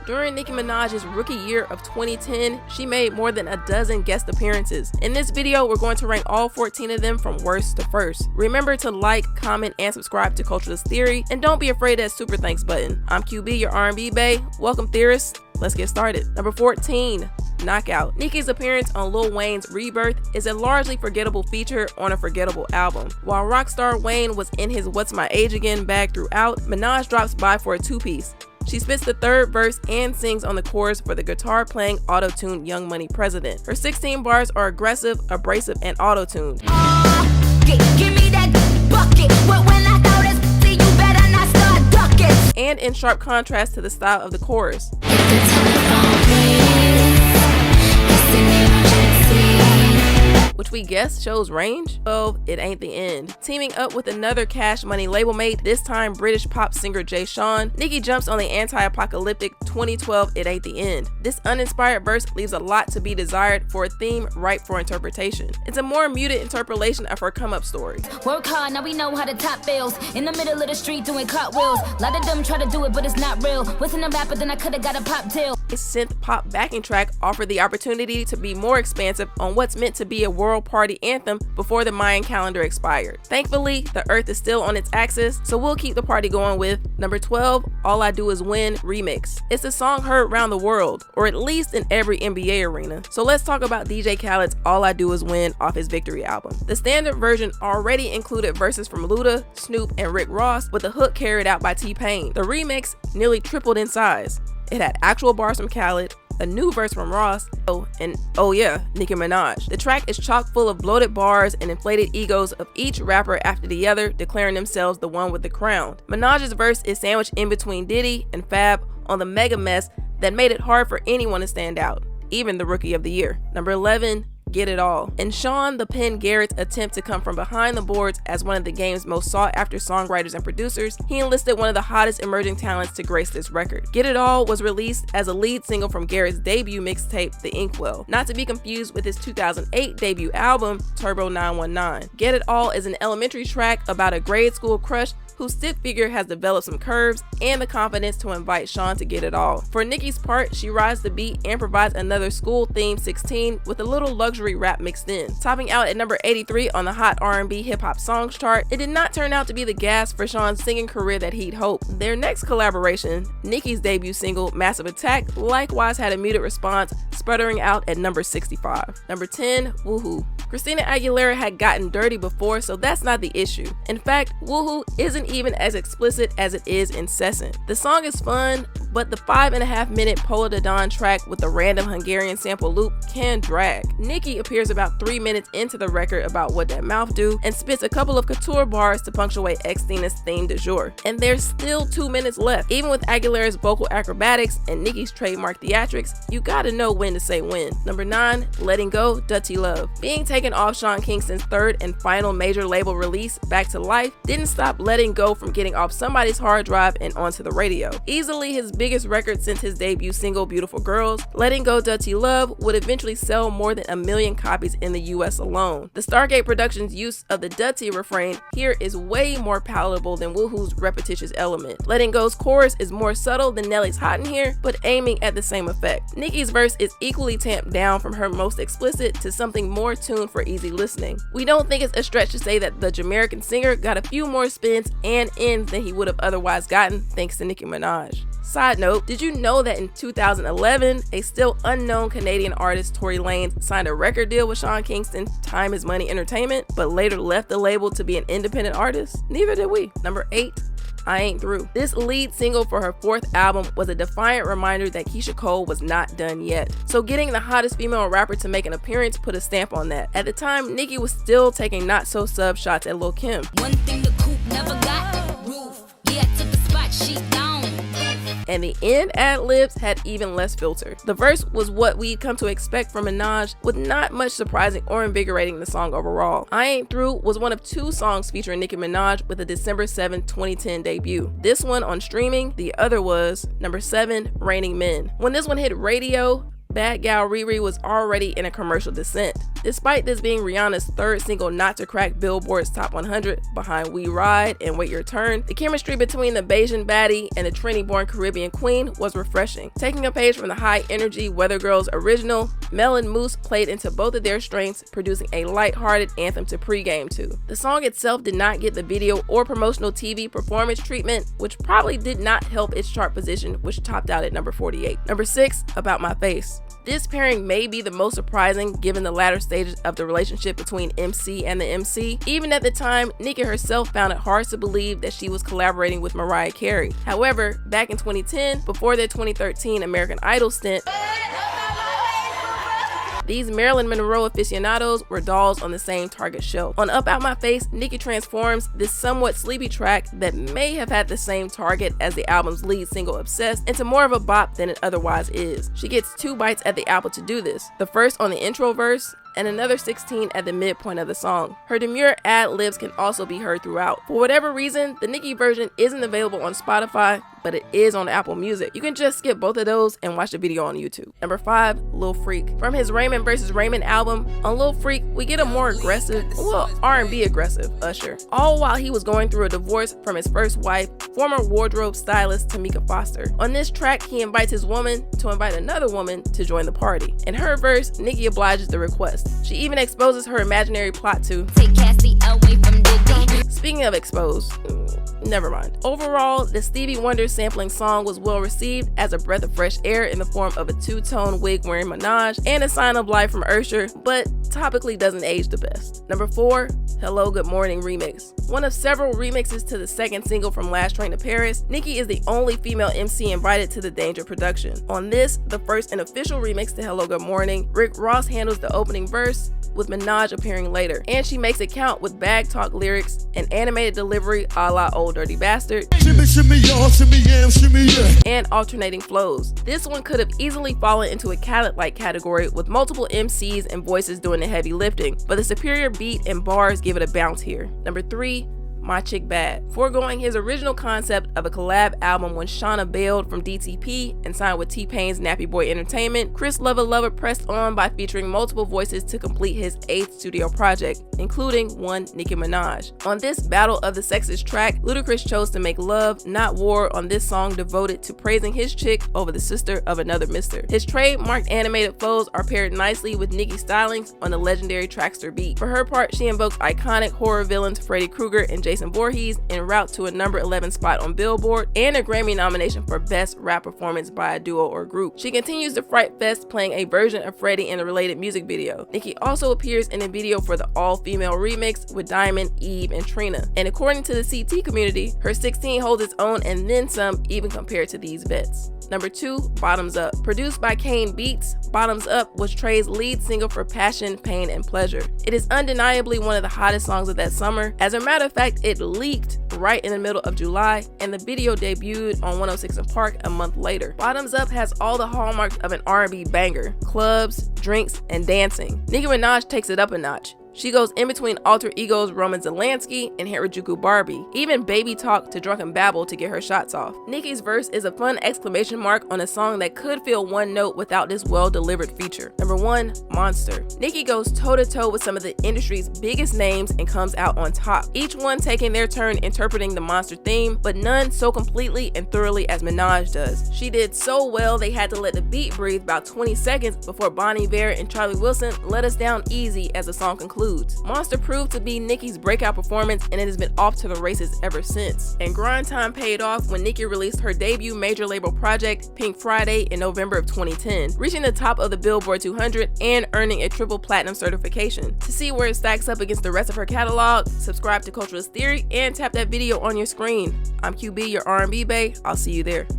During Nicki Minaj's rookie year of 2010, she made more than a dozen guest appearances. In this video, we're going to rank all 14 of them from worst to first. Remember to like, comment, and subscribe to Culturalist Theory, and don't be afraid of that super thanks button. I'm QB, your R&B bae. Welcome, theorists. Let's get started. Number 14. Knockout. Nicki's appearance on Lil Wayne's Rebirth is a largely forgettable feature on a forgettable album. While rockstar Wayne was in his What's My Age Again bag throughout, Minaj drops by for a two-piece. She spits the third verse and sings on the chorus for the guitar-playing auto-tuned Young Money president. Her 16 bars are aggressive, abrasive, and auto-tuned. Give me that bucket. When I throw this, see, you better not start ducking. And in sharp contrast to the style of the chorus. Which we guess shows range? Well, it ain't the end. Teaming up with another Cash Money label mate, this time British pop singer Jay Sean, Nicki jumps on the anti-apocalyptic 2012 It Ain't the End. This uninspired verse leaves a lot to be desired for a theme ripe for interpretation. It's a more muted interpolation of her come-up story. Work hard, now we know how to top bills. In the middle of the street doing cartwheels. A lot of them try to do it, but it's not real. Wasn't a rapper, then I could've got a pop deal. This synth pop backing track offered the opportunity to be more expansive on what's meant to be a world party anthem before the Mayan calendar expired. Thankfully, the earth is still on its axis, so we'll keep the party going with number 12, All I Do Is Win remix. It's a song heard around the world, or at least in every NBA arena. So let's talk about DJ Khaled's All I Do Is Win off his Victory album. The standard version already included verses from Luda, Snoop, and Rick Ross, with the hook carried out by T-Pain. The remix nearly tripled in size. It had actual bars from Khaled, a new verse from Ross, and oh yeah, Nicki Minaj. The track is chock full of bloated bars and inflated egos of each rapper after the other, declaring themselves the one with the crown. Minaj's verse is sandwiched in between Diddy and Fab on the mega mess that made it hard for anyone to stand out, even the Rookie of the Year. Number 11, Get It All. In Sean the Pen Garrett's attempt to come from behind the boards as one of the game's most sought-after songwriters and producers, he enlisted one of the hottest emerging talents to grace this record. Get It All was released as a lead single from Garrett's debut mixtape, The Inkwell, not to be confused with his 2008 debut album, Turbo 919. Get It All is an elementary track about a grade school crush whose stick figure has developed some curves and the confidence to invite Sean to get it all. For Nicki's part, she rides the beat and provides another school-themed 16 with a little luxury rap mixed in. Topping out at number 83 on the Hot R&B Hip-Hop Songs chart, it did not turn out to be the gas for Sean's singing career that he'd hoped. Their next collaboration, Nicki's debut single, Massive Attack, likewise had a muted response, sputtering out at number 65. Number 10, Woohoo. Christina Aguilera had gotten dirty before, so that's not the issue. In fact, Woohoo isn't even as explicit as it is incessant. The song is fun, but the 5.5-minute Pola de Don track with the random Hungarian sample loop can drag. Nicki appears about 3 minutes into the record about what that mouth do and spits a couple of couture bars to punctuate Xtina's theme du jour. And there's still 2 minutes left. Even with Aguilera's vocal acrobatics and Nicki's trademark theatrics, you gotta know when to say when. Number 9, Letting Go, Dirty Love. Being taken off Sean Kingston's third and final major label release, Back to Life, didn't stop Letting Go from getting off somebody's hard drive and onto the radio. Easily his biggest record since his debut single Beautiful Girls, Letting Go Dirty Love would eventually sell more than 1 million copies in the US alone. The Stargate Productions use of the Dirty refrain here is way more palatable than Woohoo's repetitious element. Letting Go's chorus is more subtle than Nelly's Hot in Here, but aiming at the same effect. Nicki's verse is equally tamped down from her most explicit to something more tuned for easy listening. We don't think it's a stretch to say that the Jamaican singer got a few more spins and ends than he would have otherwise gotten thanks to Nicki Minaj. Side note, did you know that in 2011, a still unknown Canadian artist, Tory Lanez, signed a record deal with Sean Kingston, Time Is Money Entertainment, but later left the label to be an independent artist? Neither did we. Number 8, I Ain't Through. This lead single for her 4th album was a defiant reminder that Keisha Cole was not done yet. So getting the hottest female rapper to make an appearance put a stamp on that. At the time, Nicki was still taking not-so-sub shots at Lil' Kim. One thing the coupe never got, roof. Yeah, took the spot, she gone. And the end ad-libs had even less filter. The verse was what we'd come to expect from Minaj, with not much surprising or invigorating the song overall. I Ain't Through was one of 2 songs featuring Nicki Minaj with a December 7, 2010 debut. This one on streaming, the other was number 7, Raining Men. When this one hit radio, Bad Gal Riri was already in a commercial descent. Despite this being Rihanna's third single not to crack Billboard's Top 100 behind We Ride and Wait Your Turn, the chemistry between the Bayesian baddie and the Trinity-born Caribbean queen was refreshing. Taking a page from the high-energy Weather Girls original, Mel and Moose played into both of their strengths, producing a light-hearted anthem to pregame to. The song itself did not get the video or promotional TV performance treatment, which probably did not help its chart position, which topped out at number 48. Number 6, About My Face. This pairing may be the most surprising given the latter stages of the relationship between MC and the MC. Even at the time, Nicki herself found it hard to believe that she was collaborating with Mariah Carey. However, back in 2010, before their 2013 American Idol stint, these Marilyn Monroe aficionados were dolls on the same Target shelf. On Up Out My Face, Nicki transforms this somewhat sleepy track that may have had the same target as the album's lead single Obsessed into more of a bop than it otherwise is. She gets 2 bites at the apple to do this, the first on the intro verse, and another 16 at the midpoint of the song. Her demure ad-libs can also be heard throughout. For whatever reason, the Nicki version isn't available on Spotify, but it is on Apple Music. You can just skip both of those and watch the video on YouTube. Number 5, Lil Freak. From his Raymond vs. Raymond album, on Lil Freak, we get a more aggressive, well, R&B aggressive Usher. All while he was going through a divorce from his first wife, former wardrobe stylist Tamika Foster. On this track, he invites his woman to invite another woman to join the party. In her verse, Nicki obliges the request. She even exposes her imaginary plot to take Cassie away from Diddy. Speaking of exposed, never mind. Overall, the Stevie Wonder sampling song was well received as a breath of fresh air in the form of a 2-tone wig-wearing Minaj and a sign of life from Usher, but topically doesn't age the best. Number 4, Hello Good Morning remix. One of several remixes to the second single from Last Train to Paris, Nicki is the only female MC invited to the Danger production. On this, the first and official remix to Hello Good Morning, Rick Ross handles the opening verse, with Minaj appearing later, and she makes it count with bag talk lyrics and animated delivery a la Old Dirty Bastard, shimmy, shimmy, y'all, shimmy, yeah, shimmy, yeah, and alternating flows. This one could have easily fallen into a Khaled-like category with multiple MCs and voices doing the heavy lifting, but the superior beat and bars give it a bounce here. Number 3, My Chick Bad. Foregoing his original concept of a collab album when Shauna bailed from DTP and signed with T-Pain's Nappy Boy Entertainment, Chris Lover pressed on by featuring multiple voices to complete his 8th studio project, including one Nicki Minaj. On this Battle of the Sexes track, Ludacris chose to make love, not war on this song devoted to praising his chick over the sister of another mister. His trademarked animated flows are paired nicely with Nicki's stylings on the legendary Trackster beat. For her part, she invokes iconic horror villains Freddy Krueger and Jason Voorhees en route to a number 11 spot on Billboard and a Grammy nomination for Best Rap Performance by a Duo or Group. She continues to fright fest playing a version of Freddie in the related music video. Nicki also appears in a video for the all-female remix with Diamond, Eve, and Trina. And according to the CT community, her 16 holds its own and then some even compared to these vets. Number 2, Bottoms Up. Produced by Kane Beats, Bottoms Up was Trey's lead single for Passion, Pain, and Pleasure. It is undeniably one of the hottest songs of that summer. As a matter of fact, it leaked right in the middle of July, and the video debuted on 106 & Park a month later. Bottoms Up has all the hallmarks of an R&B banger: clubs, drinks, and dancing. Nicki Minaj takes it up a notch. She goes in between alter egos Roman Zelensky and Harajuku Barbie, even baby talk to drunken babble to get her shots off. Nicki's verse is a fun exclamation mark on a song that could feel one note without this well-delivered feature. Number 1, Monster. Nicki goes toe-to-toe with some of the industry's biggest names and comes out on top, each one taking their turn interpreting the monster theme, but none so completely and thoroughly as Minaj does. She did so well they had to let the beat breathe about 20 seconds before Bon Iver and Charlie Wilson let us down easy as the song concludes. Monster proved to be Nicki's breakout performance, and it has been off to the races ever since. And grind time paid off when Nicki released her debut major label project, Pink Friday, in November of 2010, reaching the top of the Billboard 200 and earning a triple platinum certification. To see where it stacks up against the rest of her catalog, subscribe to Culturalist Theory and tap that video on your screen. I'm QB, your R&B bae. I'll see you there.